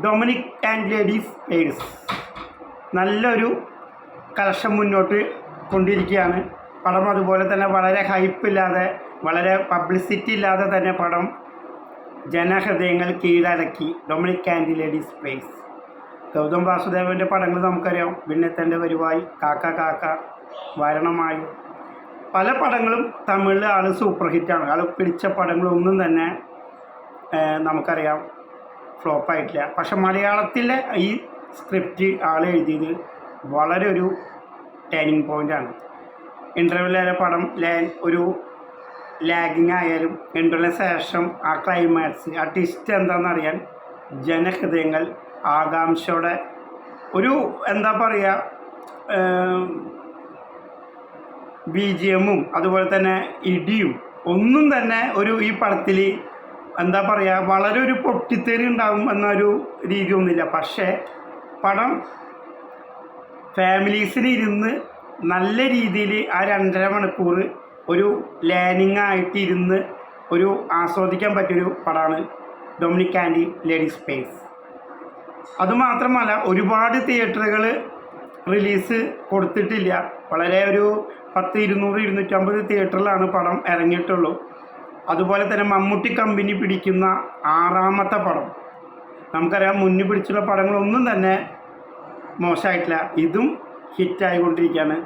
Dominic and ladies purse നല്ലൊരു collection മുന്നോട്ട് കൊണ്ടിരിക്കുകയാണ്. പടം അതുപോലെ തന്നെ വളരെ ഹൈപ്പില്ലാതെ, വളരെ പബ്ലിസിറ്റി ഇല്ലാതെ തന്നെ പടം ജനഹൃദയങ്ങൾ കീഴടക്കി. Dominic and ladies purse. Gautham വാസുദേവൻ്റെ പടങ്ങൾ നമുക്കറിയാം. വിണ്ണത്തൻ്റെ വരുവായി, കാക്ക കാക്ക, വാരണമായി, പല പടങ്ങളും തമിഴിൽ ആൾ സൂപ്പർ ഹിറ്റാണ്. ആൾ പിടിച്ച പടങ്ങളൊന്നും തന്നെ നമുക്കറിയാം ഫ്ലോപ്പായിട്ടില്ല. പക്ഷെ മലയാളത്തിലെ ഈ സ്ക്രിപ്റ്റ് ആൾ എഴുതിയത് വളരെ ഒരു ടേണിംഗ് പോയിൻ്റാണ്. ഇൻ്റർവ്യൂവിലെ പടം ഒരു ലാഗിങ് ആയാലും ഇൻ്റർവ്യൂവിന് ശേഷം ആ ക്ലൈമാക്സ്, ആ ട്വിസ്റ്റ് എന്താണെന്നറിയാൻ ജനഹൃദയങ്ങൾ ആകാംക്ഷയോടെ എന്താ പറയുക, BGM അതുപോലെ തന്നെ ഇടിയും ഒന്നും തന്നെ ഈ പടത്തിൽ എന്താ പറയുക, വളരെ ഒരു പൊട്ടിത്തെറി ഉണ്ടാകും എന്നൊരു രീതി ഒന്നുമില്ല. പക്ഷേ പടം ഫാമിലീസിന് ഇരുന്ന് നല്ല രീതിയിൽ ആ 2.5 മണിക്കൂർ ഒരു ലേണിംഗ് ആയിട്ട് ഇരുന്ന് ആസ്വദിക്കാൻ പറ്റിയൊരു പടമാണ് ഡൊമിനിക് ആൻഡ് ലേഡീസ് പേഴ്സ്. അതുമാത്രമല്ല, ഒരുപാട് തിയേറ്ററുകൾ റിലീസ് കൊടുത്തിട്ടില്ല. വളരെ ഒരു 200-250 തിയേറ്ററിലാണ് പടം ഇറങ്ങിയിട്ടുള്ളൂ. അതുപോലെ തന്നെ മമ്മൂട്ടി കമ്പനി പിടിക്കുന്ന 6ാമത്തെ പടം. നമുക്കറിയാം മുന്നിൽ പിടിച്ചുള്ള പടങ്ങളൊന്നും തന്നെ മോശമായിട്ടില്ല. ഇതും ഹിറ്റായിക്കൊണ്ടിരിക്കുകയാണ്.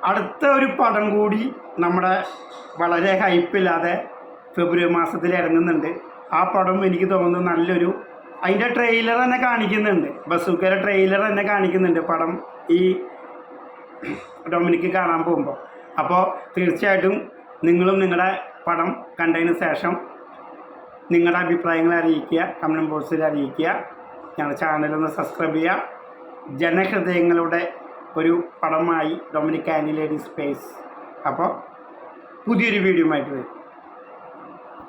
അടുത്ത ഒരു പടം കൂടി നമ്മുടെ വളരെ ഹൈപ്പില്ലാതെ ഫെബ്രുവരി മാസത്തിൽ ഇറങ്ങുന്നുണ്ട്. ആ പടം എനിക്ക് തോന്നുന്നു അതിൻ്റെ ട്രെയിലർ തന്നെ കാണിക്കുന്നുണ്ട്. ബസൂക്കയുടെ ട്രെയിലർ തന്നെ കാണിക്കുന്നുണ്ട് പടം ഈ ഡൊമിനിക്ക് കാണാൻ പോകുമ്പോൾ. അപ്പോൾ തീർച്ചയായിട്ടും നിങ്ങളും നിങ്ങളുടെ പടം കണ്ടതിന് ശേഷം നിങ്ങളുടെ അഭിപ്രായങ്ങൾ അറിയിക്കുക, കമൻറ്റ് ബോക്സിൽ അറിയിക്കുക. ഞങ്ങളുടെ ചാനലൊന്ന് സബ്സ്ക്രൈബ് ചെയ്യുക. ജനഹൃദയങ്ങളുടെ ഒരു പടമായി ഡൊമിനിക് ആൻഡ് ലേഡീസ് പേഴ്സ്. അപ്പോൾ പുതിയൊരു വീഡിയോ ആയിട്ട് വരും.